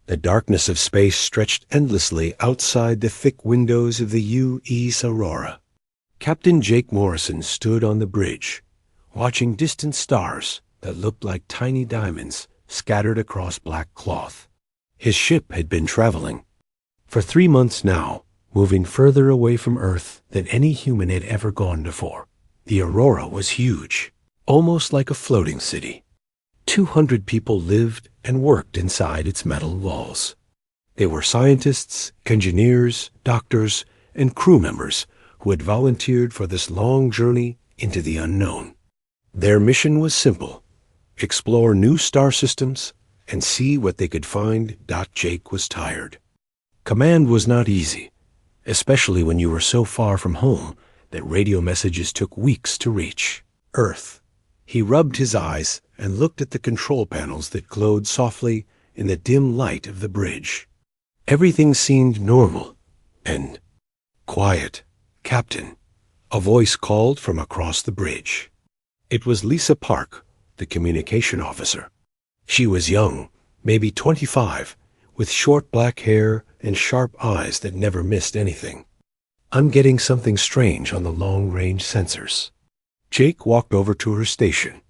The darkness of space stretched endlessly outside the thick windows of the U.S. Aurora. Captain Jake Morrison stood on the bridge, watching distant stars that looked like tiny diamonds scattered across black cloth. His ship had been traveling for 3 months now, moving further away from Earth than any human had ever gone before. The Aurora was huge, almost like a floating city. 200 people lived and worked inside its metal walls. They were scientists, engineers, doctors, and crew members who had volunteered for this long journey into the unknown. Their mission was simple: explore new star systems and see what they could find. Jake was tired. Command was not easy, especially when you were so far from home that radio messages took weeks to reach Earth. He rubbed his eyes and looked at the control panels that glowed softly in the dim light of the bridge. Everything seemed normal and quiet. "Captain," a voice called from across the bridge. It was Lisa Park, the communication officer. She was young, maybe 25, with short black hair and sharp eyes that never missed anything. "I'm getting something strange on the long-range sensors." Jake walked over to her station.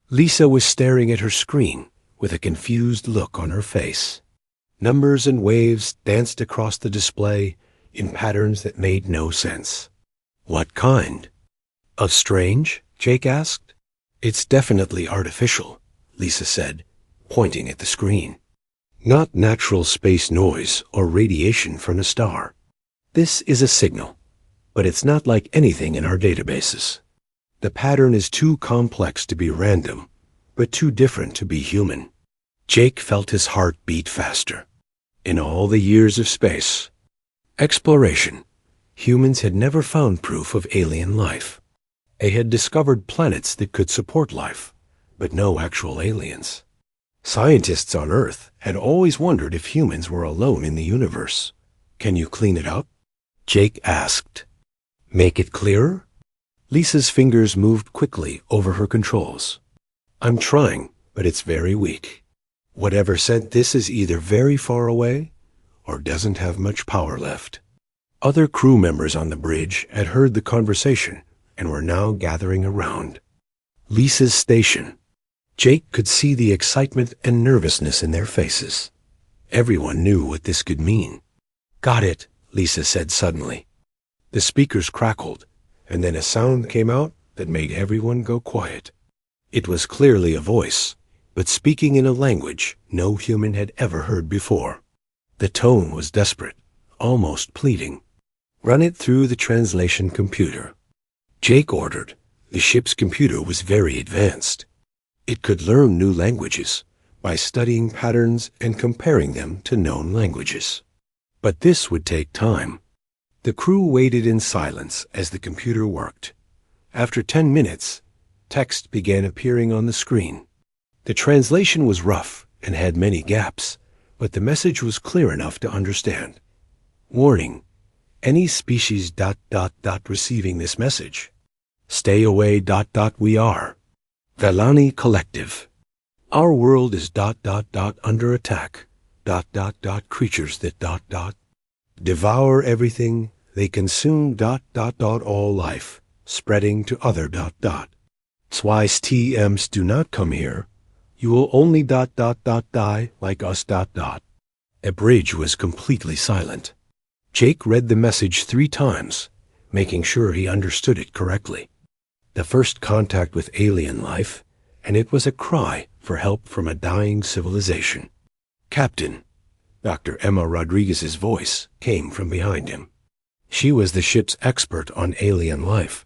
Lisa was staring at her screen with a confused look on her face. Numbers and waves danced across the display in patterns that made no sense. "What kind of strange?" Jake asked. "It's definitely artificial," Lisa said, pointing at the screen. "Not natural space noise or radiation from a star. This is a signal, but it's not like anything in our databases. The pattern is too complex to be random, but too different to be human." Jake felt his heart beat faster. In all the years of space exploration, humans had never found proof of alien life. They had discovered planets that could support life, but no actual aliens. Scientists on Earth had always wondered if humans were alone in the universe. "Can you clean it up?" Jake asked. "Make it clearer?" Lisa's fingers moved quickly over her controls. "I'm trying, but it's very weak. Whatever sent this is either very far away or doesn't have much power left." Other crew members on the bridge had heard the conversation and were now gathering around. Lisa's station. Jake could see the excitement and nervousness in their faces. Everyone knew what this could mean. "Got it," Lisa said suddenly. The speakers crackled, and then a sound came out that made everyone go quiet. It was clearly a voice, but speaking in a language no human had ever heard before. The tone was desperate, almost pleading. "Run it through the translation computer," Jake ordered. The ship's computer was very advanced. It could learn new languages by studying patterns and comparing them to known languages. But this would take time. The crew waited in silence as the computer worked. After 10 minutes, text began appearing on the screen. The translation was rough and had many gaps, but the message was clear enough to understand. "Warning, any species ... receiving this message. Stay away ... we are Velani Collective. Our world is ... under attack ... creatures that ... devour everything. They consume ... all life, spreading to other ... Twice TMs do not come here. You will only ... die like us ... A bridge was completely silent. Jake read the message 3 times, making sure he understood it correctly. The first contact with alien life, and it was a cry for help from a dying civilization. "Captain," Dr. Emma Rodriguez's voice came from behind him. She was the ship's expert on alien life,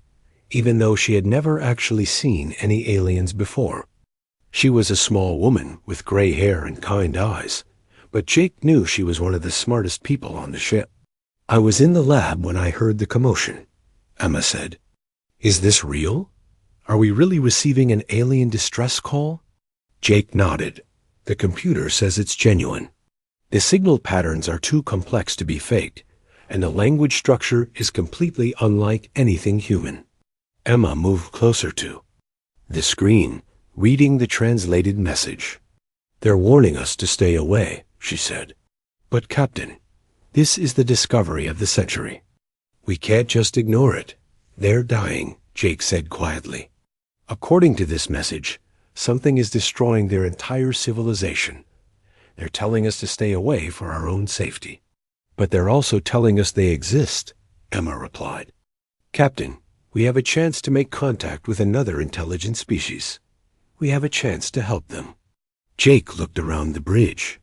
even though she had never actually seen any aliens before. She was a small woman with gray hair and kind eyes, but Jake knew she was one of the smartest people on the ship. "I was in the lab when I heard the commotion," Emma said. "Is this real? Are we really receiving an alien distress call?" Jake nodded. "The computer says it's genuine. The signal patterns are too complex to be faked, and the language structure is completely unlike anything human." Emma moved closer to the screen, reading the translated message. "They're warning us to stay away," she said. But Captain, this is the discovery of the century. We can't just ignore it. They're dying, Jake said quietly. According to this message, something is destroying their entire civilization. They're telling us to stay away for our own safety. But they're also telling us they exist, Emma replied. Captain, we have a chance to make contact with another intelligent species. We have a chance to help them. Jake looked around the bridge.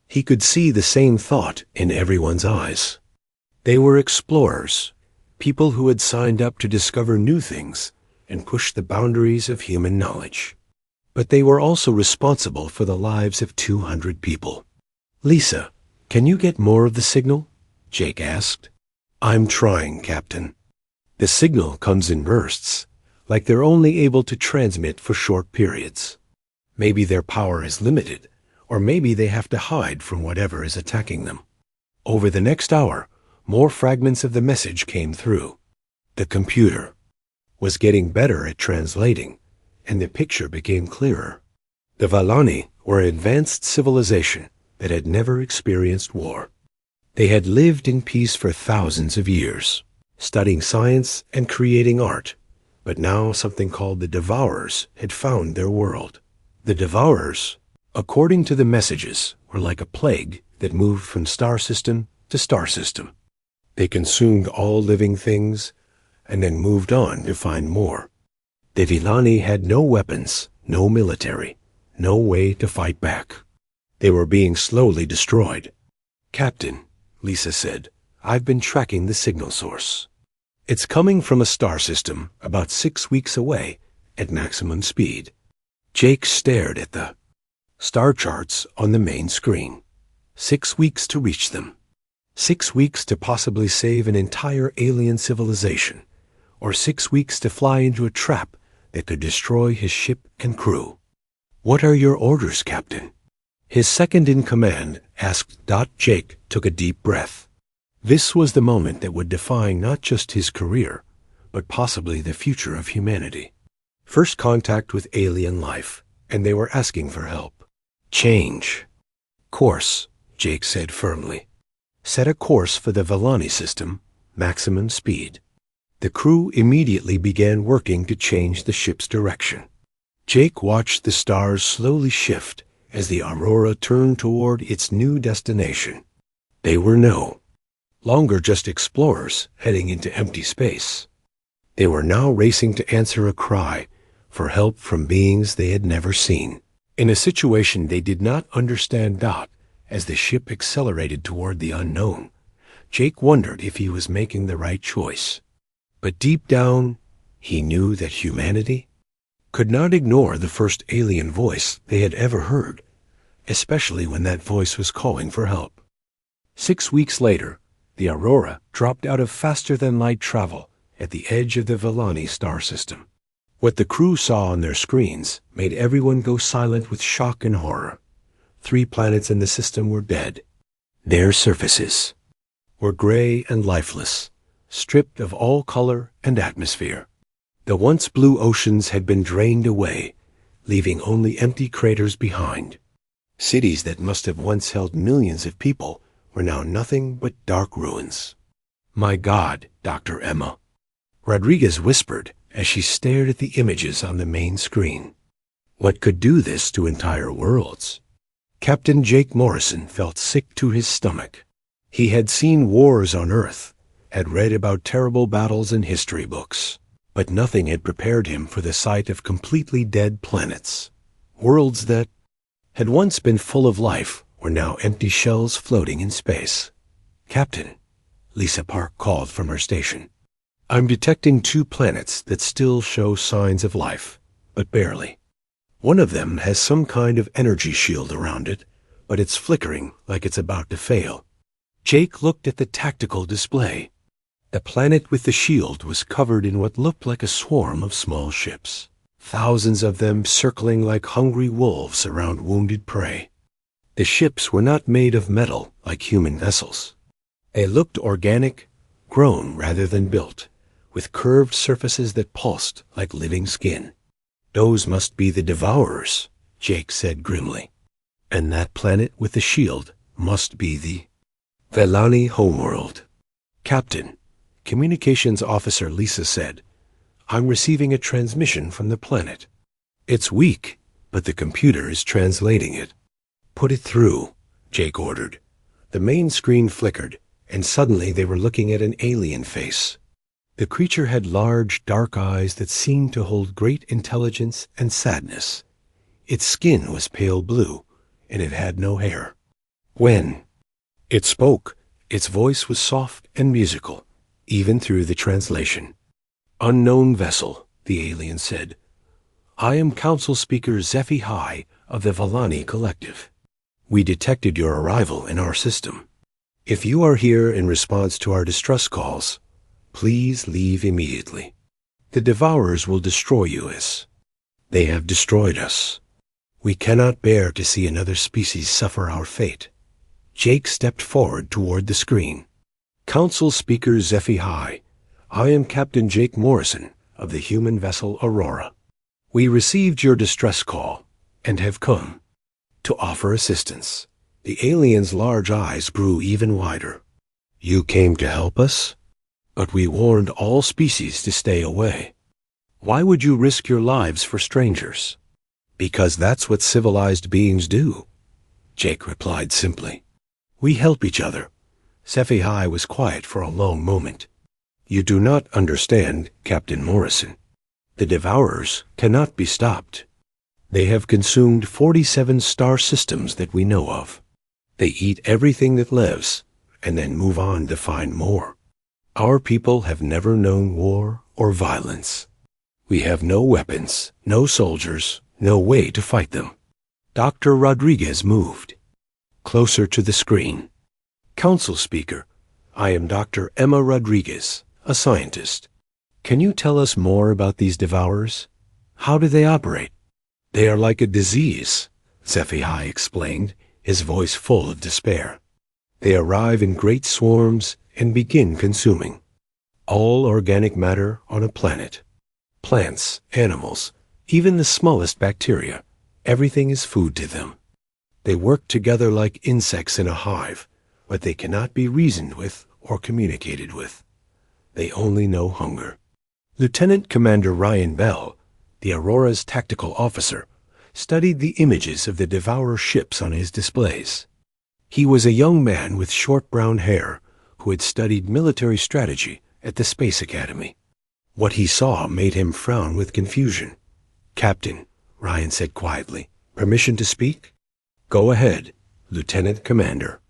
He could see the same thought in everyone's eyes. They were explorers, people who had signed up to discover new things and push the boundaries of human knowledge. But they were also responsible for the lives of 200 people. Lisa, can you get more of the signal? Jake asked. I'm trying, Captain. The signal comes in bursts, like they're only able to transmit for short periods. Maybe their power is limited, or maybe they have to hide from whatever is attacking them. Over the next hour, more fragments of the message came through. The computer was getting better at translating, and the picture became clearer. The Valani were an advanced civilization that had never experienced war. They had lived in peace for thousands of years, studying science and creating art. But now something called the Devourers had found their world. The Devourers, according to the messages, were like a plague that moved from star system to star system. They consumed all living things and then moved on to find more. The Villani had no weapons, no military, no way to fight back. They were being slowly destroyed. Captain, Lisa said, I've been tracking the signal source. It's coming from a star system about 6 weeks away at maximum speed. Jake stared at the star charts on the main screen. 6 weeks to reach them. 6 weeks to possibly save an entire alien civilization, or 6 weeks to fly into a trap that could destroy his ship and crew. What are your orders, Captain? His second-in-command asked. Jake took a deep breath. This was the moment that would define not just his career, but possibly the future of humanity. First contact with alien life, and they were asking for help. Change. Course, Jake said firmly. Set a course for the Villani system, maximum speed. The crew immediately began working to change the ship's direction. Jake watched the stars slowly shift as the Aurora turned toward its new destination. They were no longer just explorers heading into empty space. They were now racing to answer a cry for help from beings they had never seen. In a situation they did not understand. As the ship accelerated toward the unknown, Jake wondered if he was making the right choice. But deep down, he knew that humanity could not ignore the first alien voice they had ever heard, especially when that voice was calling for help. 6 weeks later, the Aurora dropped out of faster-than-light travel at the edge of the Villani star system. What the crew saw on their screens made everyone go silent with shock and horror. 3 planets in the system were dead. Their surfaces were gray and lifeless, stripped of all color and atmosphere. The once blue oceans had been drained away, leaving only empty craters behind. Cities that must have once held millions of people were now nothing but dark ruins. My God, Dr. Emma, Rodriguez whispered as she stared at the images on the main screen. What could do this to entire worlds? Captain Jake Morrison felt sick to his stomach. He had seen wars on Earth, had read about terrible battles in history books, but nothing had prepared him for the sight of completely dead planets. Worlds that had once been full of life were now empty shells floating in space. Captain, Lisa Park called from her station. I'm detecting 2 planets that still show signs of life, but barely. One of them has some kind of energy shield around it, but it's flickering like it's about to fail. Jake looked at the tactical display. The planet with the shield was covered in what looked like a swarm of small ships, thousands of them circling like hungry wolves around wounded prey. The ships were not made of metal like human vessels. They looked organic, grown rather than built, with curved surfaces that pulsed like living skin. Those must be the Devourers, Jake said grimly. And that planet with the shield must be the Velani homeworld. Captain, Communications Officer Lisa said, I'm receiving a transmission from the planet. It's weak, but the computer is translating it. Put it through, Jake ordered. The main screen flickered, and suddenly they were looking at an alien face. The creature had large, dark eyes that seemed to hold great intelligence and sadness. Its skin was pale blue, and it had no hair. When it spoke, its voice was soft and musical, even through the translation. Unknown vessel, the alien said. I am Council Speaker HFY of the Velani Collective. We detected your arrival in our system. If you are here in response to our distress calls, please leave immediately. The Devourers will destroy you as they have destroyed us. We cannot bear to see another species suffer our fate. Jake stepped forward toward the screen. Council Speaker HFY, I am Captain Jake Morrison of the human vessel Aurora. We received your distress call and have come to offer assistance. The alien's large eyes grew even wider. You came to help us? But we warned all species to stay away. Why would you risk your lives for strangers? Because that's what civilized beings do, Jake replied simply. We help each other. HFY was quiet for a long moment. You do not understand, Captain Morrison. The Devourers cannot be stopped. They have consumed 47 star systems that we know of. They eat everything that lives, and then move on to find more. Our people have never known war or violence. We have no weapons, no soldiers, no way to fight them. Dr. Rodriguez moved closer to the screen. Council Speaker, I am Dr. Emma Rodriguez, a scientist. Can you tell us more about these Devourers? How do they operate? They are like a disease, HFY explained, his voice full of despair. They arrive in great swarms and begin consuming all organic matter on a planet. Plants, animals, even the smallest bacteria, everything is food to them. They work together like insects in a hive, but they cannot be reasoned with or communicated with. They only know hunger. Lieutenant Commander Ryan Bell, the Aurora's tactical officer, studied the images of the Devourer ships on his displays. He was a young man with short brown hair who had studied military strategy at the Space Academy. What he saw made him frown with confusion. Captain, Ryan said quietly, permission to speak? Go ahead, Lieutenant Commander.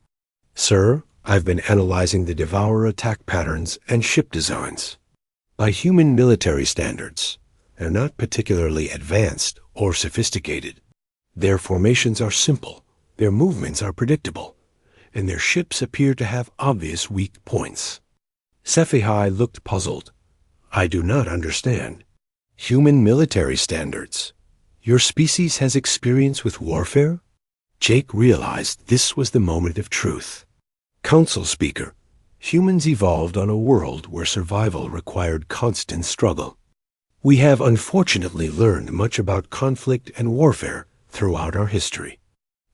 Sir, I've been analyzing the Devourer attack patterns and ship designs. By human military standards, they're not particularly advanced or sophisticated. Their formations are simple, their movements are predictable, and their ships appear to have obvious weak points. HFY looked puzzled. I do not understand. Human military standards. Your species has experience with warfare? Jake realized this was the moment of truth. Council Speaker, humans evolved on a world where survival required constant struggle. We have unfortunately learned much about conflict and warfare throughout our history.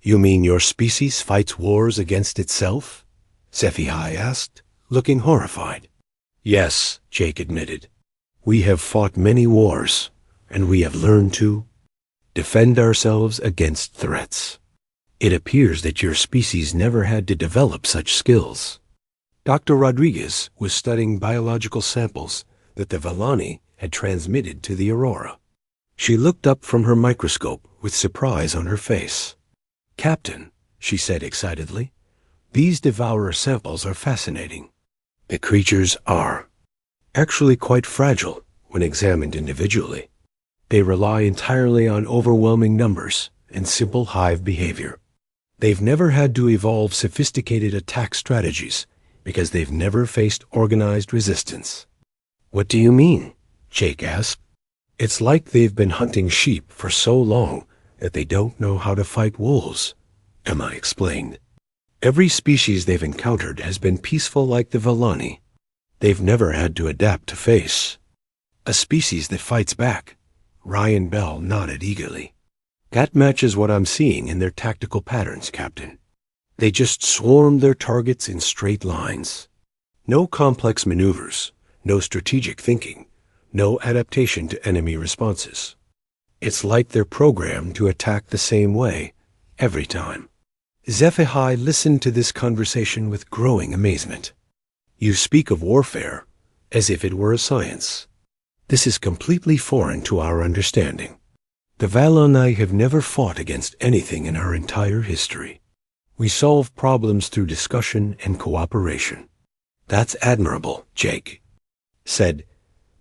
You mean your species fights wars against itself? HFY asked, looking horrified. Yes, Jake admitted. We have fought many wars, and we have learned to defend ourselves against threats. It appears that your species never had to develop such skills. Dr. Rodriguez was studying biological samples that the Velani had transmitted to the Aurora. She looked up from her microscope with surprise on her face. Captain, she said excitedly, these Devourer samples are fascinating. The creatures are actually quite fragile when examined individually. They rely entirely on overwhelming numbers and simple hive behavior. They've never had to evolve sophisticated attack strategies because they've never faced organized resistance. What do you mean? Jake asked. It's like they've been hunting sheep for so long that they don't know how to fight wolves, Emma explained. Every species they've encountered has been peaceful like the Velani. They've never had to adapt to face a species that fights back. Ryan Bell nodded eagerly. That matches what I'm seeing in their tactical patterns, Captain. They just swarmed their targets in straight lines. No complex maneuvers, no strategic thinking, no adaptation to enemy responses. It's like they're programmed to attack the same way, every time. HFY listened to this conversation with growing amazement. You speak of warfare as if it were a science. This is completely foreign to our understanding. The Valoni have never fought against anything in our entire history. We solve problems through discussion and cooperation. That's admirable, Jake said,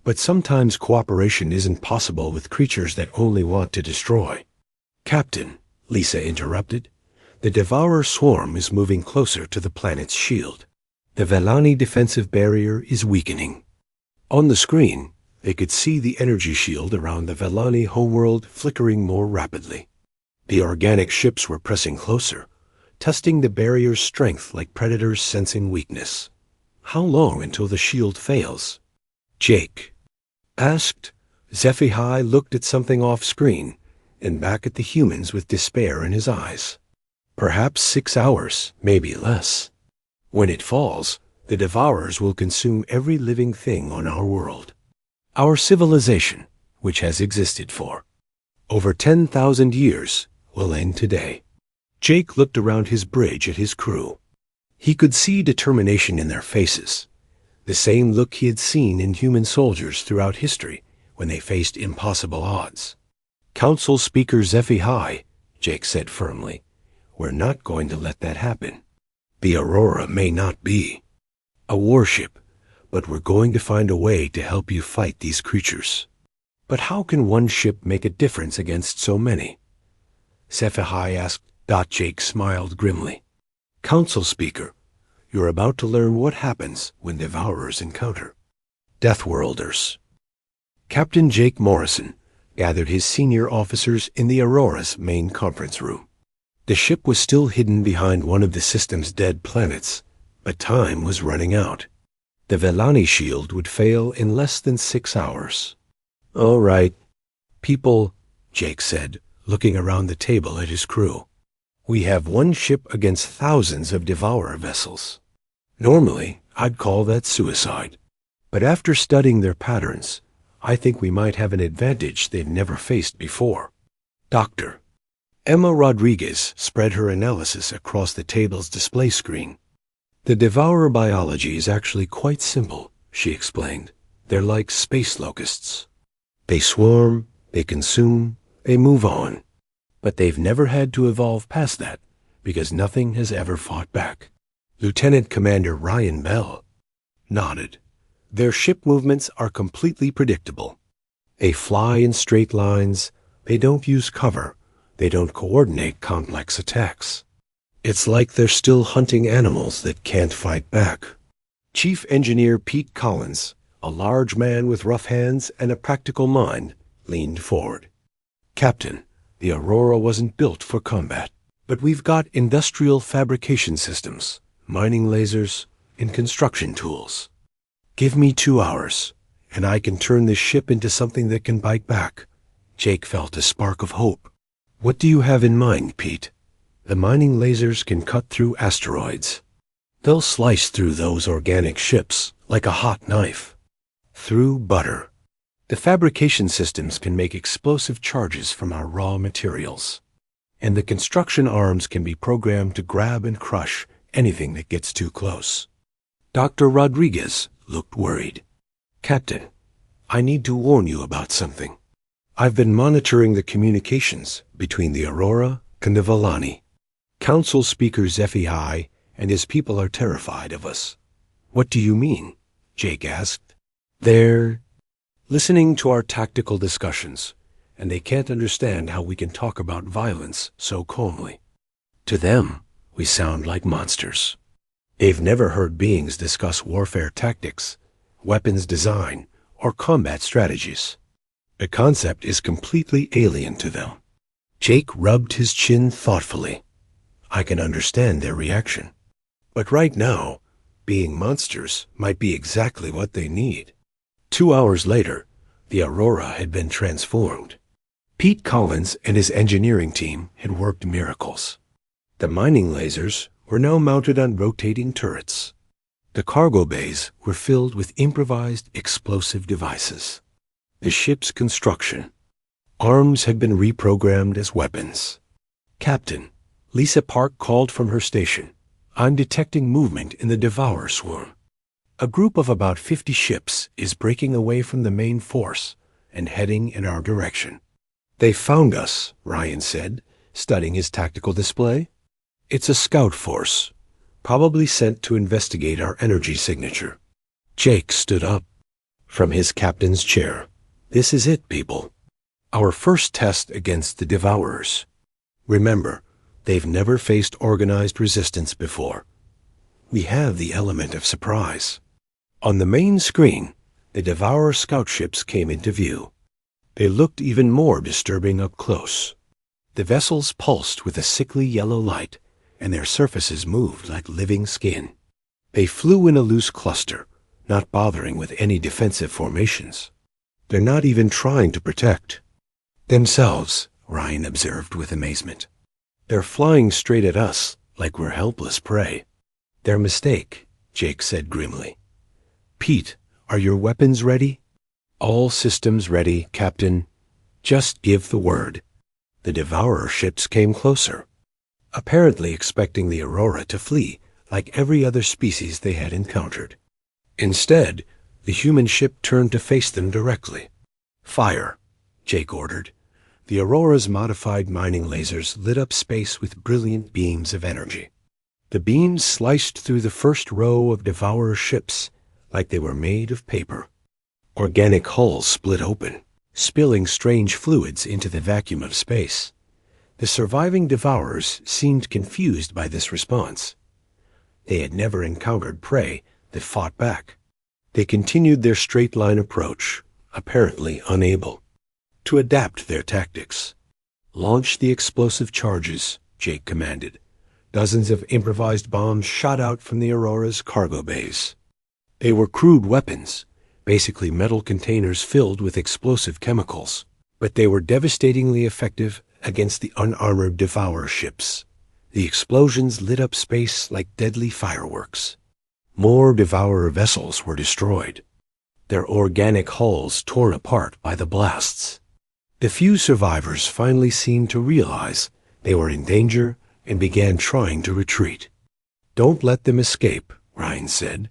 but sometimes cooperation isn't possible with creatures that only want to destroy. Captain, Lisa interrupted, the Devourer swarm is moving closer to the planet's shield. The Valani defensive barrier is weakening. On the screen, they could see the energy shield around the Valani homeworld flickering more rapidly. The organic ships were pressing closer, testing the barrier's strength like predators sensing weakness. How long until the shield fails? Jake asked. HFY looked at something off-screen and back at the humans with despair in his eyes. Perhaps 6 hours, maybe less. When it falls, the Devourers will consume every living thing on our world. Our civilization, which has existed for over 10,000 years, will end today. Jake looked around his bridge at his crew. He could see determination in their faces, the same look he had seen in human soldiers throughout history when they faced impossible odds. Council Speaker HFY, Jake said firmly, we're not going to let that happen. The Aurora may not be a warship, but we're going to find a way to help you fight these creatures. But how can one ship make a difference against so many? HFY asked. Jake smiled grimly. Council Speaker, you're about to learn what happens when Devourers encounter Deathworlders. Captain Jake Morrison gathered his senior officers in the Aurora's main conference room. The ship was still hidden behind one of the system's dead planets, but time was running out. The Valani shield would fail in less than 6 hours. All right, people, Jake said, looking around the table at his crew. We have one ship against thousands of Devourer vessels. Normally, I'd call that suicide. But after studying their patterns, I think we might have an advantage they've never faced before. Dr. Emma Rodriguez spread her analysis across the table's display screen. The Devourer biology is actually quite simple, she explained. They're like space locusts. They swarm, they consume, they move on. But they've never had to evolve past that, because nothing has ever fought back. Lieutenant Commander Ryan Bell nodded. Their ship movements are completely predictable. They fly in straight lines, they don't use cover, they don't coordinate complex attacks. It's like they're still hunting animals that can't fight back. Chief Engineer Pete Collins, a large man with rough hands and a practical mind, leaned forward. Captain, the Aurora wasn't built for combat, but we've got industrial fabrication systems, mining lasers, and construction tools. Give me 2 hours, and I can turn this ship into something that can bite back. Jake felt a spark of hope. What do you have in mind, Pete? The mining lasers can cut through asteroids. They'll slice through those organic ships like a hot knife. Through butter. The fabrication systems can make explosive charges from our raw materials. And the construction arms can be programmed to grab and crush anything that gets too close. Dr. Rodriguez looked worried. Captain, I need to warn you about something. I've been monitoring the communications between the Aurora and the Valani. Council Speaker HFY and his people are terrified of us. What do you mean? Jake asked. They're listening to our tactical discussions, and they can't understand how we can talk about violence so calmly. To them, we sound like monsters. They've never heard beings discuss warfare tactics, weapons design, or combat strategies. The concept is completely alien to them. Jake rubbed his chin thoughtfully. I can understand their reaction. But right now, being monsters might be exactly what they need. 2 hours later, the Aurora had been transformed. Pete Collins and his engineering team had worked miracles. The mining lasers were now mounted on rotating turrets. The cargo bays were filled with improvised explosive devices. The ship's construction. Arms had been reprogrammed as weapons. "Captain," Lisa Park called from her station, "I'm detecting movement in the Devourer swarm. A group of about 50 ships is breaking away from the main force and heading in our direction." "They found us," Ryan said, studying his tactical display. "It's a scout force, probably sent to investigate our energy signature." Jake stood up from his captain's chair. "This is it, people. Our first test against the Devourers. Remember, they've never faced organized resistance before. We have the element of surprise." On the main screen, the Devourer scout ships came into view. They looked even more disturbing up close. The vessels pulsed with a sickly yellow light, and their surfaces moved like living skin. They flew in a loose cluster, not bothering with any defensive formations. "They're not even trying to protect themselves," Ryan observed with amazement. "They're flying straight at us like we're helpless prey." "Their mistake," Jake said grimly. "Pete, are your weapons ready?" "All systems ready, Captain. Just give the word." The Devourer ships came closer, apparently expecting the Aurora to flee like every other species they had encountered. Instead, the human ship turned to face them directly. "Fire," Jake ordered. The Aurora's modified mining lasers lit up space with brilliant beams of energy. The beams sliced through the first row of Devourer ships like they were made of paper. Organic hulls split open, spilling strange fluids into the vacuum of space. The surviving Devourers seemed confused by this response. They had never encountered prey that fought back. They continued their straight-line approach, apparently unable to adapt their tactics. "Launch the explosive charges," Jake commanded. Dozens of improvised bombs shot out from the Aurora's cargo bays. They were crude weapons, basically metal containers filled with explosive chemicals, but they were devastatingly effective against the unarmored Devourer ships. The explosions lit up space like deadly fireworks. More Devourer vessels were destroyed, their organic hulls torn apart by the blasts. The few survivors finally seemed to realize they were in danger and began trying to retreat. "Don't let them escape," Ryan said.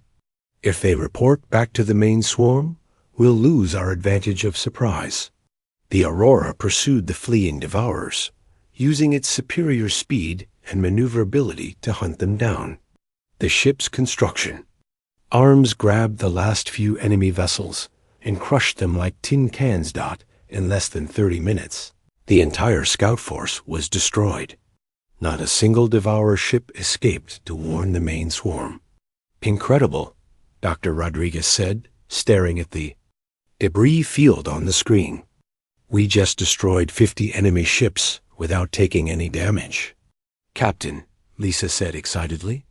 "If they report back to the main swarm, we'll lose our advantage of surprise." The Aurora pursued the fleeing Devourers, using its superior speed and maneuverability to hunt them down. The ship's construction. Arms grabbed the last few enemy vessels and crushed them like tin cans. In less than 30 minutes, the entire scout force was destroyed. Not a single Devourer ship escaped to warn the main swarm. "Incredible," Dr. Rodriguez said, staring at the debris field on the screen. "We just destroyed 50 enemy ships without taking any damage." "Captain," Lisa said excitedly,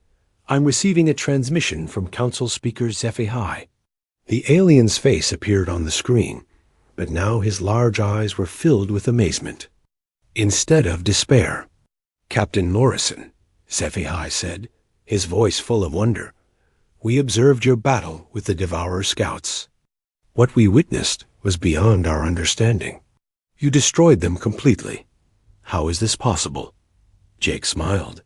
"I'm receiving a transmission from Council Speaker HFY." The alien's face appeared on the screen, but now his large eyes were filled with amazement instead of despair. "Captain Morrison," HFY said, his voice full of wonder, "we observed your battle with the Devourer scouts. What we witnessed was beyond our understanding. You destroyed them completely. How is this possible?" Jake smiled.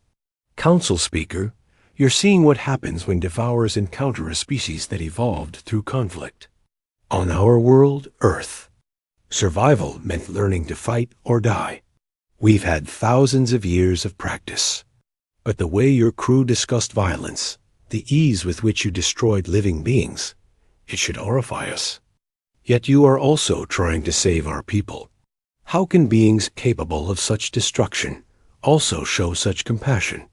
"Council Speaker, you're seeing what happens when Devourers encounter a species that evolved through conflict. On our world, Earth, survival meant learning to fight or die. We've had thousands of years of practice. But the way your crew discussed violence, the ease with which you destroyed living beings, it should horrify us. Yet you are also trying to save our people. How can beings capable of such destruction also show such compassion?"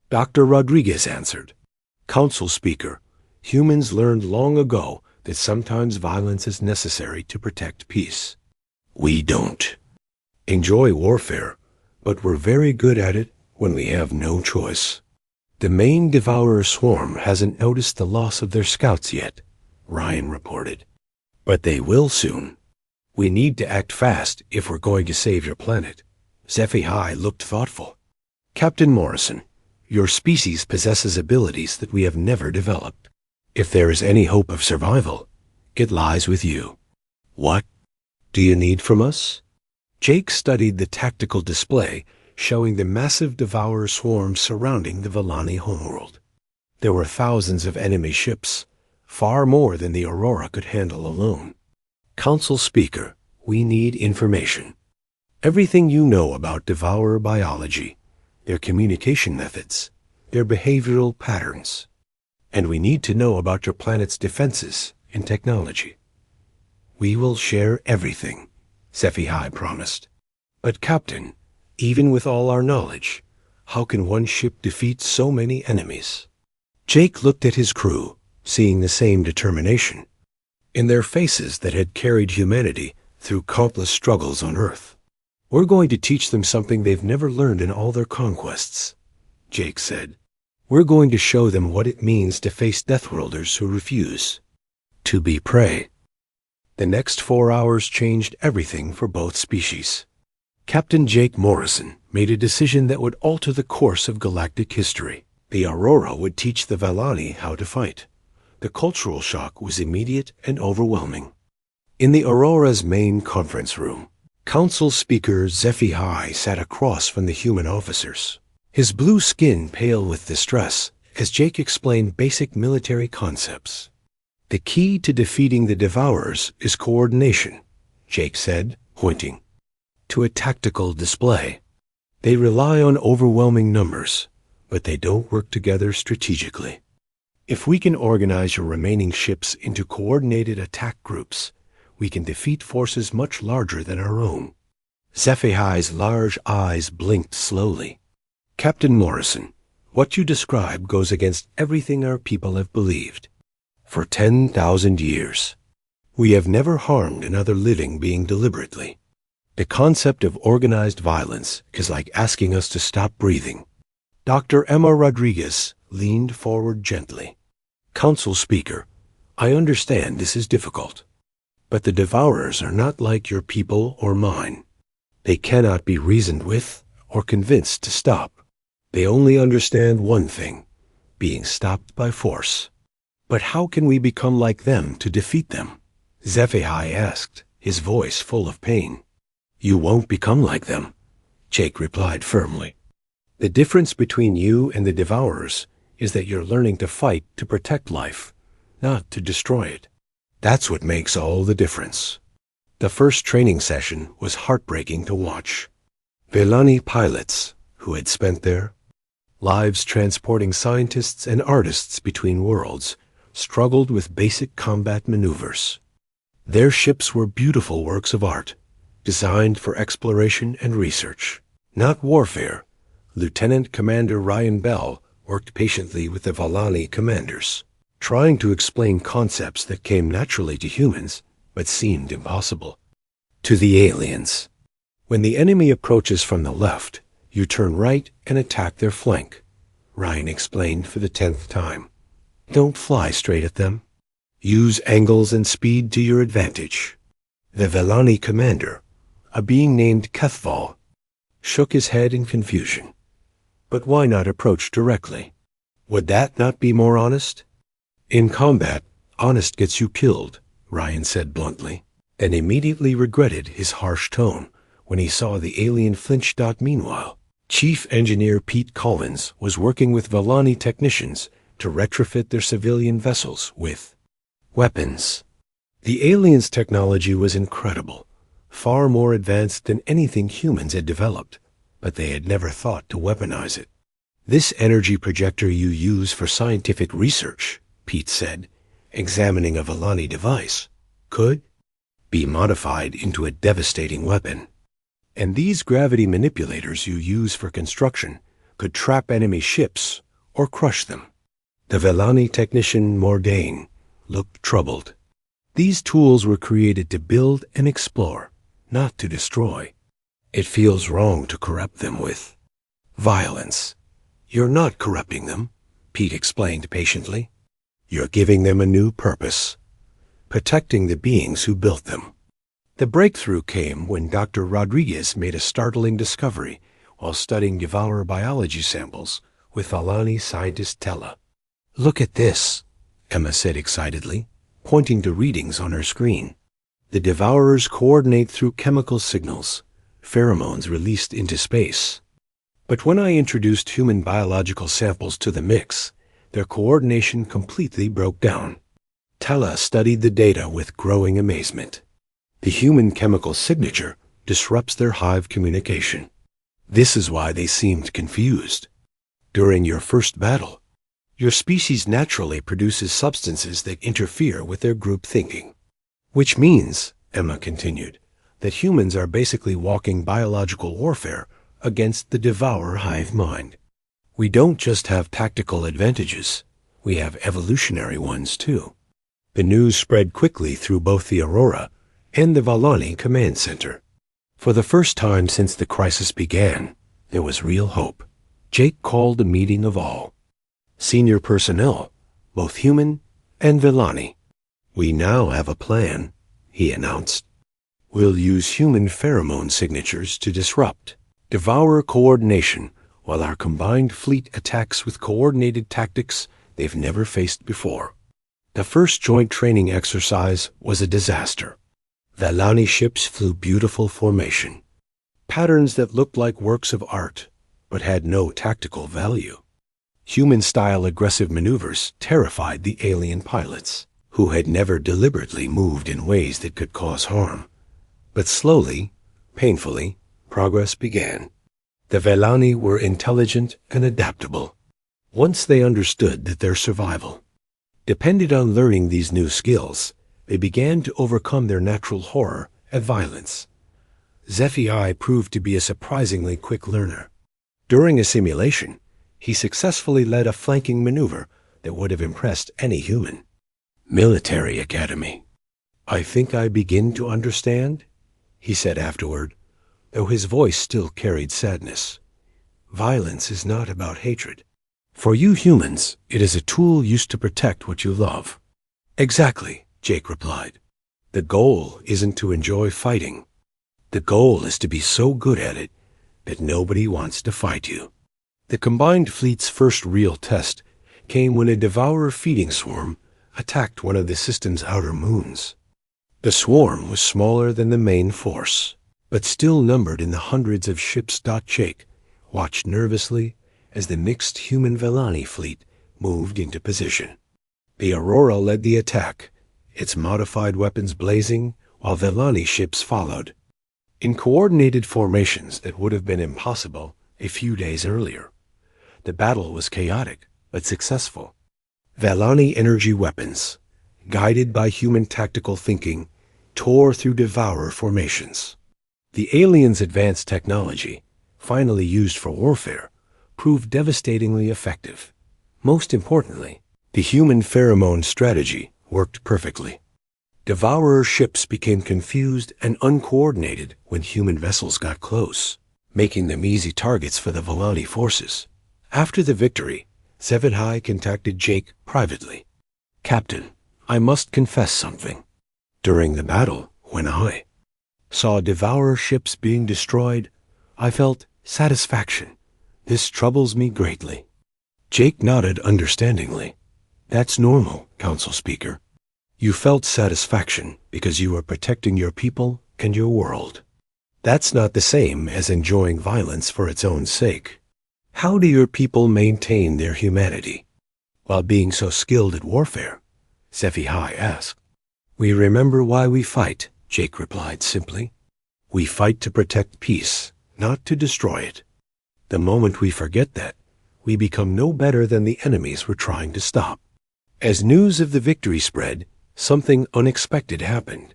Dr. Rodriguez answered, "Council Speaker, humans learned long ago that sometimes violence is necessary to protect peace. We don't enjoy warfare, but we're very good at it when we have no choice. The main Devourer swarm hasn't noticed the loss of their scouts yet," Ryan reported. "But they will soon. We need to act fast if we're going to save your planet." HFY looked thoughtful. "Captain Morrison, Your species possesses abilities that we have never developed. If there is any hope of survival, it lies with you. What do you need from us? Jake studied the tactical display showing the massive devourer swarms surrounding the Vellani homeworld. There were thousands of enemy ships, far more than the Aurora could handle alone. Council Speaker, we need information. Everything you know about devourer biology, their communication methods, their behavioral patterns. And we need to know about your planet's defenses and technology. We will share everything, SciFi promised. But Captain, even with all our knowledge, how can one ship defeat so many enemies? Jake looked at his crew, seeing the same determination in their faces that had carried humanity through countless struggles on Earth. We're going to teach them something they've never learned in all their conquests, Jake said. We're going to show them what it means to face Deathworlders who refuse to be prey. The next 4 hours changed everything for both species. Captain Jake Morrison made a decision that would alter the course of galactic history. The Aurora would teach the Vellani how to fight. The cultural shock was immediate and overwhelming. In the Aurora's main conference room, Council Speaker HFY sat across from the human officers, his blue skin pale with distress as Jake explained basic military concepts. The key to defeating the Devourers is coordination, Jake said, pointing to a tactical display. They rely on overwhelming numbers, but they don't work together strategically. If we can organize your remaining ships into coordinated attack groups, we can defeat forces much larger than our own. HFY's large eyes blinked slowly. Captain Morrison, what you describe goes against everything our people have believed. For 10,000 years, we have never harmed another living being deliberately. The concept of organized violence is like asking us to stop breathing. Dr. Emma Rodriguez leaned forward gently. Council Speaker, I understand this is difficult, but the Devourers are not like your people or mine. They cannot be reasoned with or convinced to stop. They only understand one thing, being stopped by force. But how can we become like them to defeat them? HFY asked, his voice full of pain. You won't become like them, Jake replied firmly. The difference between you and the Devourers is that you're learning to fight to protect life, not to destroy it. That's what makes all the difference. The first training session was heartbreaking to watch. Vellani pilots, who had spent their lives transporting scientists and artists between worlds, struggled with basic combat maneuvers. Their ships were beautiful works of art, designed for exploration and research, not warfare. Lieutenant Commander Ryan Bell worked patiently with the Vellani commanders, trying to explain concepts that came naturally to humans but seemed impossible to the aliens. When the enemy approaches from the left, you turn right and attack their flank, Ryan explained for the 10th time. Don't fly straight at them. Use angles and speed to your advantage. The Vellani commander, a being named Kethval, shook his head in confusion. But why not approach directly? Would that not be more honest? In combat, honest gets you killed, Ryan said bluntly, and immediately regretted his harsh tone when he saw the alien flinch. Meanwhile, Chief Engineer Pete Collins was working with Vellani technicians to retrofit their civilian vessels with weapons. The aliens' technology was incredible, far more advanced than anything humans had developed, but they had never thought to weaponize it. This energy projector you use for scientific research, Pete said, examining a Vellani device, could be modified into a devastating weapon. And these gravity manipulators you use for construction could trap enemy ships or crush them. The Vellani technician Mordain looked troubled. These tools were created to build and explore, not to destroy. It feels wrong to corrupt them with violence. You're not corrupting them, Pete explained patiently. You're giving them a new purpose, protecting the beings who built them. The breakthrough came when Dr. Rodriguez made a startling discovery while studying devourer biology samples with Valani scientist Tella. "Look at this," Emma said excitedly, pointing to readings on her screen. "The Devourers coordinate through chemical signals, pheromones released into space. But when I introduced human biological samples to the mix, their coordination completely broke down." Tella studied the data with growing amazement. "The human chemical signature disrupts their hive communication. This is why they seemed confused. During your first battle, your species naturally produces substances that interfere with their group thinking. Which means," Emma continued, "that humans are basically walking biological warfare against the devourer hive mind. We don't just have tactical advantages, we have evolutionary ones too." The news spread quickly through both the Aurora and the Valani command center. For the first time since the crisis began, there was real hope. Jake called a meeting of all senior personnel, both human and Valani. "We now have a plan," he announced. "We'll use human pheromone signatures to disrupt devourer coordination while our combined fleet attacks with coordinated tactics they've never faced before." The first joint training exercise was a disaster. Valani ships flew beautiful formation, patterns that looked like works of art but had no tactical value. Human-style aggressive maneuvers terrified the alien pilots, who had never deliberately moved in ways that could cause harm. But slowly, painfully, progress began. The Valani were intelligent and adaptable. Once they understood that their survival depended on learning these new skills, they began to overcome their natural horror at violence. HFY proved to be a surprisingly quick learner. During a simulation, he successfully led a flanking maneuver that would have impressed any human. "Military Academy. I think I begin to understand," he said afterward, though his voice still carried sadness. "Violence is not about hatred. For you humans, it is a tool used to protect what you love." "Exactly," Jake replied. "The goal isn't to enjoy fighting. The goal is to be so good at it that nobody wants to fight you." The combined fleet's first real test came when a devourer feeding swarm attacked one of the system's outer moons. The swarm was smaller than the main force, but still numbered in the hundreds of ships. Jake watched nervously as the mixed human Valani fleet moved into position. The Aurora led the attack, its modified weapons blazing, while Valani ships followed. In coordinated formations that would have been impossible a few days earlier, the battle was chaotic but successful. Valani energy weapons, guided by human tactical thinking, tore through devourer formations. The aliens' advanced technology, finally used for warfare, proved devastatingly effective. Most importantly, the human pheromone strategy worked perfectly. Devourer ships became confused and uncoordinated when human vessels got close, making them easy targets for the Valani forces. After the victory, HFY contacted Jake privately. "Captain, I must confess something. During the battle, when I saw devourer ships being destroyed, I felt satisfaction. This troubles me greatly." Jake nodded understandingly. "That's normal, Council Speaker. You felt satisfaction because you were protecting your people and your world. That's not the same as enjoying violence for its own sake. How do your people maintain their humanity while being so skilled at warfare?" HFY asked. "We remember why we fight," Jake replied simply. "We fight to protect peace, not to destroy it. The moment we forget that, we become no better than the enemies we're trying to stop." As news of the victory spread, something unexpected happened.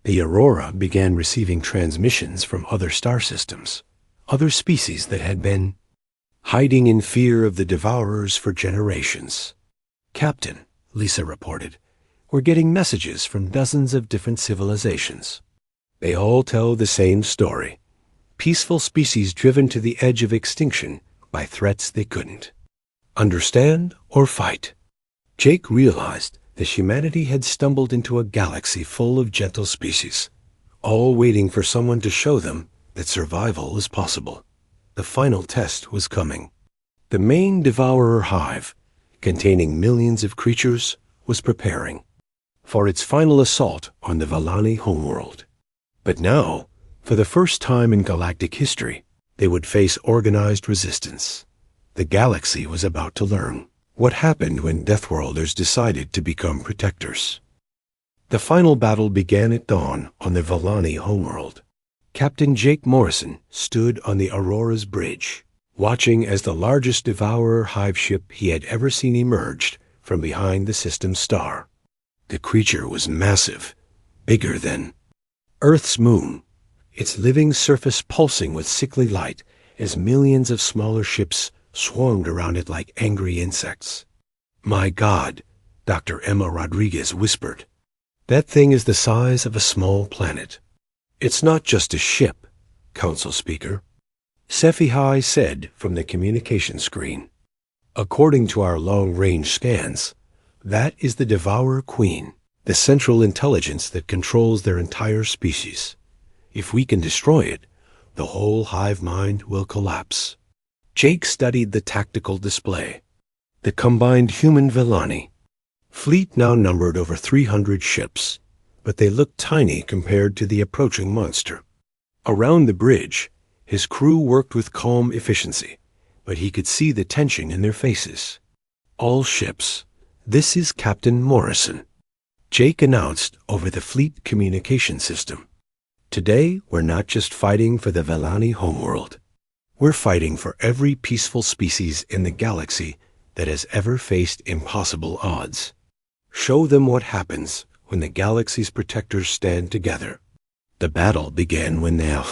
The Aurora began receiving transmissions from other star systems, other species that had been hiding in fear of the Devourers for generations. "Captain," Lisa reported, "we're getting messages from dozens of different civilizations. They all tell the same story. Peaceful species driven to the edge of extinction by threats they couldn't understand or fight." Jake realized that humanity had stumbled into a galaxy full of gentle species, all waiting for someone to show them that survival was possible. The final test was coming. The main devourer hive, containing millions of creatures, was preparing for its final assault on the Valani homeworld. But now, for the first time in galactic history, they would face organized resistance. The galaxy was about to learn what happened when Deathworlders decided to become protectors. The final battle began at dawn on the Valani homeworld. Captain Jake Morrison stood on the Aurora's bridge, watching as the largest devourer hive ship he had ever seen emerged from behind the system's star. The creature was massive, bigger than Earth's moon, its living surface pulsing with sickly light as millions of smaller ships swarmed around it like angry insects. "My God," Dr. Emma Rodriguez whispered. "That thing is the size of a small planet." "It's not just a ship," Council Speaker SciFi said from the communication screen. "According to our long-range scans, that is the Devourer Queen, the central intelligence that controls their entire species. If we can destroy it, the whole hive mind will collapse." Jake studied the tactical display. The combined human Valani fleet now numbered over 300 ships, but they looked tiny compared to the approaching monster. Around the bridge, his crew worked with calm efficiency, but he could see the tension in their faces. "All ships, this is Captain Morrison," Jake announced over the fleet communication system. "Today, we're not just fighting for the Valani homeworld. We're fighting for every peaceful species in the galaxy that has ever faced impossible odds. Show them what happens when the galaxy's protectors stand together." The battle began when the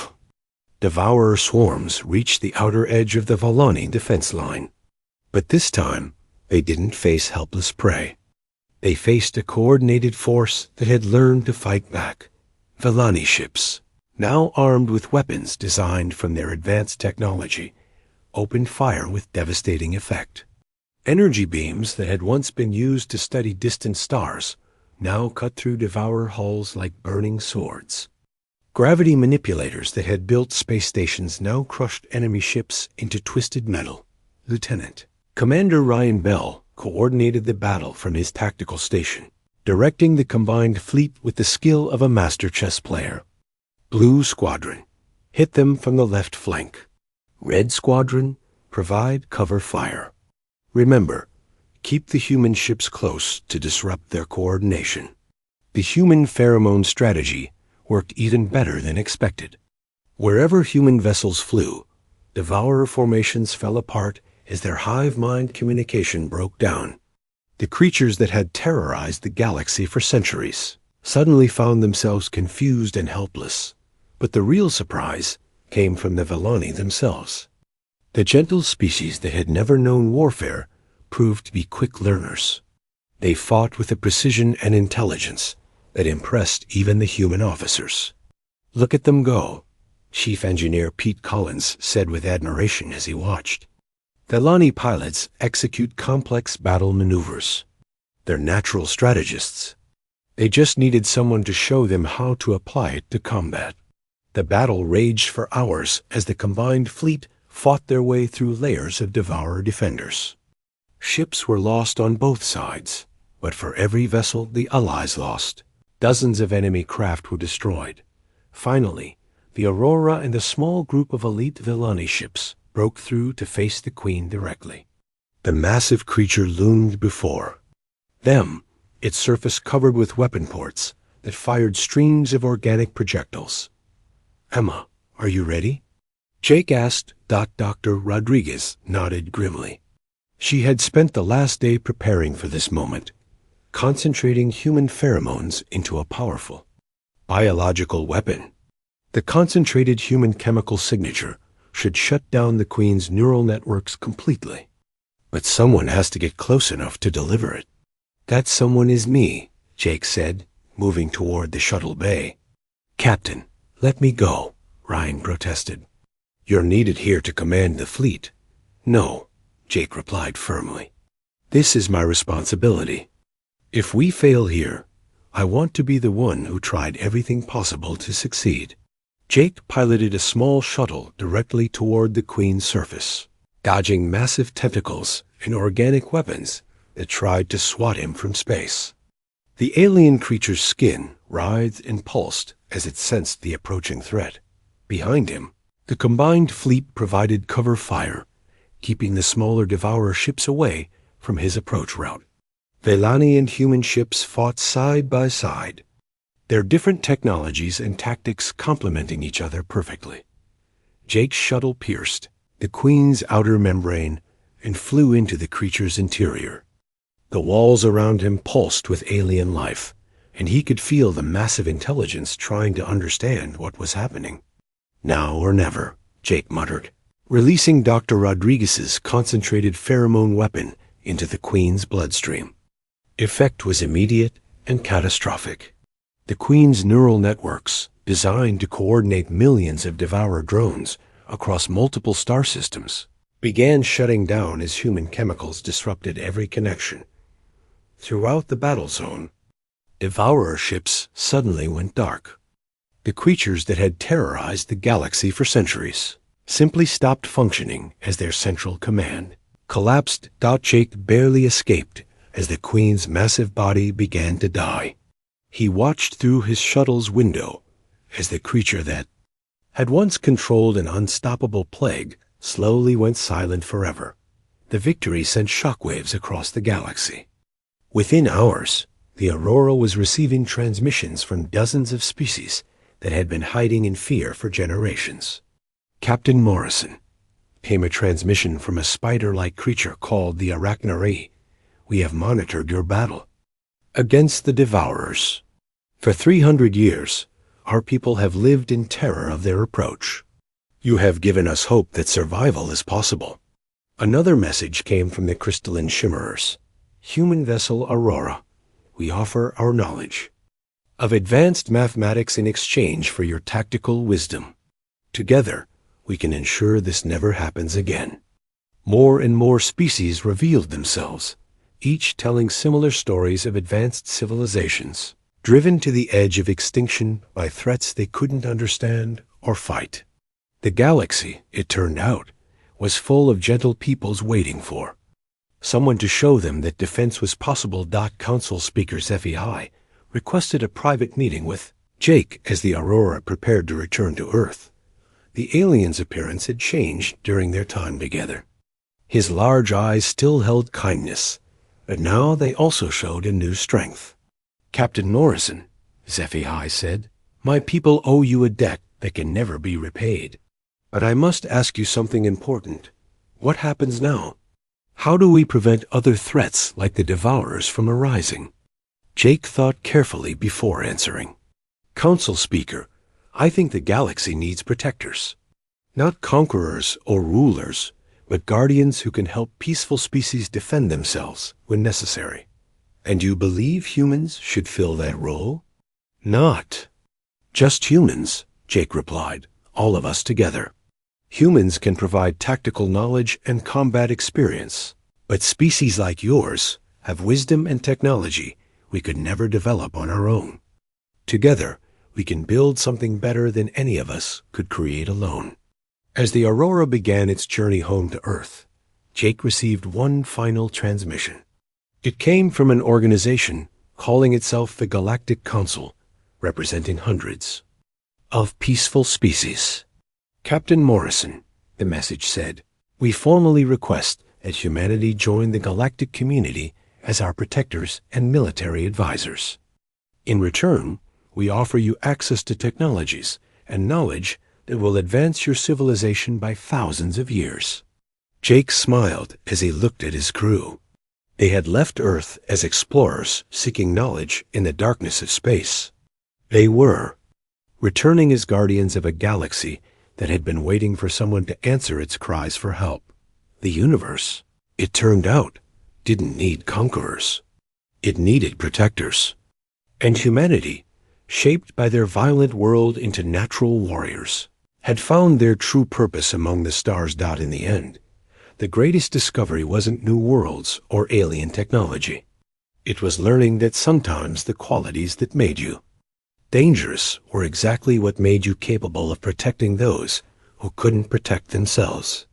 devourer swarms reached the outer edge of the Valani defense line. But this time, they didn't face helpless prey. They faced a coordinated force that had learned to fight back. Valani ships, now armed with weapons designed from their advanced technology, opened fire with devastating effect. Energy beams that had once been used to study distant stars now cut through devourer hulls like burning swords. Gravity manipulators that had built space stations now crushed enemy ships into twisted metal. Lieutenant Commander Ryan Bell coordinated the battle from his tactical station, directing the combined fleet with the skill of a master chess player. Blue Squadron, hit them from the left flank. Red Squadron, provide cover fire. Remember, keep the human ships close to disrupt their coordination. The human pheromone strategy worked even better than expected. Wherever human vessels flew, devourer formations fell apart as their hive mind communication broke down. The creatures that had terrorized the galaxy for centuries suddenly found themselves confused and helpless. But the real surprise came from the Valani themselves. The gentle species that had never known warfare proved to be quick learners. They fought with a precision and intelligence that impressed even the human officers. "Look at them go," Chief Engineer Pete Collins said with admiration as he watched. Valani pilots execute complex battle maneuvers. They're natural strategists. They just needed someone to show them how to apply it to combat. The battle raged for hours as the combined fleet fought their way through layers of devourer defenders. Ships were lost on both sides, but for every vessel the Allies lost, dozens of enemy craft were destroyed. Finally, the Aurora and a small group of elite Valani ships broke through to face the Queen directly. The massive creature loomed before them, its surface covered with weapon ports that fired streams of organic projectiles. "Emma, are you ready?" Jake asked. Dr. Rodriguez nodded grimly. She had spent the last day preparing for this moment, concentrating human pheromones into a powerful biological weapon. The concentrated human chemical signature should shut down the Queen's neural networks completely. But someone has to get close enough to deliver it. "That someone is me," Jake said, moving toward the shuttle bay. "Captain, let me go," Ryan protested. "You're needed here to command the fleet." "No," Jake replied firmly. "This is my responsibility. If we fail here, I want to be the one who tried everything possible to succeed." Jake piloted a small shuttle directly toward the Queen's surface. dodging massive tentacles and organic weapons that tried to swat him from space. The alien creature's skin writhed and pulsed as it sensed the approaching threat. Behind him, the combined fleet provided cover fire, keeping the smaller Devourer ships away from his approach route. Velani and human ships fought side by side, their different technologies and tactics complementing each other perfectly. Jake's shuttle pierced the Queen's outer membrane and flew into the creature's interior. The walls around him pulsed with alien life, and he could feel the massive intelligence trying to understand what was happening. Now or never, Jake muttered, releasing Dr. Rodriguez's concentrated pheromone weapon into the Queen's bloodstream. Effect was immediate and catastrophic. The Queen's neural networks, designed to coordinate millions of Devourer drones across multiple star systems, began shutting down as human chemicals disrupted every connection. Throughout the battle zone, Devourer ships suddenly went dark. The creatures that had terrorized the galaxy for centuries simply stopped functioning as their central command. Collapsed. Jake barely escaped as the Queen's massive body began to die. He watched through his shuttle's window as the creature that had once controlled an unstoppable plague slowly went silent forever. The victory sent shockwaves across the galaxy. Within hours, the Aurora was receiving transmissions from dozens of species that had been hiding in fear for generations. Captain Morrison, came a transmission from a spider-like creature called the Arachnari. We have monitored your battle against the Devourers. For 300 years, our people have lived in terror of their approach. You have given us hope that survival is possible. Another message came from the crystalline shimmerers. Human vessel Aurora, we offer our knowledge of advanced mathematics in exchange for your tactical wisdom. Together, we can ensure this never happens again. More and more species revealed themselves, each telling similar stories of advanced civilizations, driven to the edge of extinction by threats they couldn't understand or fight. The galaxy, it turned out, was full of gentle peoples waiting for someone to show them that defense was possible. Council Speaker Zephi requested a private meeting with Jake as the Aurora prepared to return to Earth. The alien's appearance had changed during their time together. His large eyes still held kindness, but now they also showed a new strength. Captain Morrison, Zephi said, my people owe you a debt that can never be repaid. But I must ask you something important. What happens now? How do we prevent other threats like the Devourers from arising? Jake thought carefully before answering. Council Speaker, I think the galaxy needs protectors. Not conquerors or rulers, but guardians who can help peaceful species defend themselves when necessary. And you believe humans should fill that role? Not just humans, Jake replied, all of us together. Humans can provide tactical knowledge and combat experience, but species like yours have wisdom and technology we could never develop on our own. Together, we can build something better than any of us could create alone. As the Aurora began its journey home to Earth, Jake received one final transmission. It came from an organization calling itself the Galactic Council, representing hundreds of peaceful species. Captain Morrison, the message said, we formally request that humanity join the galactic community as our protectors and military advisors. In return, we offer you access to technologies and knowledge that will advance your civilization by thousands of years. Jake smiled as he looked at his crew. They had left Earth as explorers seeking knowledge in the darkness of space. They were returning as guardians of a galaxy that had been waiting for someone to answer its cries for help. The universe, it turned out, didn't need conquerors. It needed protectors. And humanity, shaped by their violent world into natural warriors, had found their true purpose among the stars. In the end, the greatest discovery wasn't new worlds or alien technology. It was learning that sometimes the qualities that made you dangerous were exactly what made you capable of protecting those who couldn't protect themselves.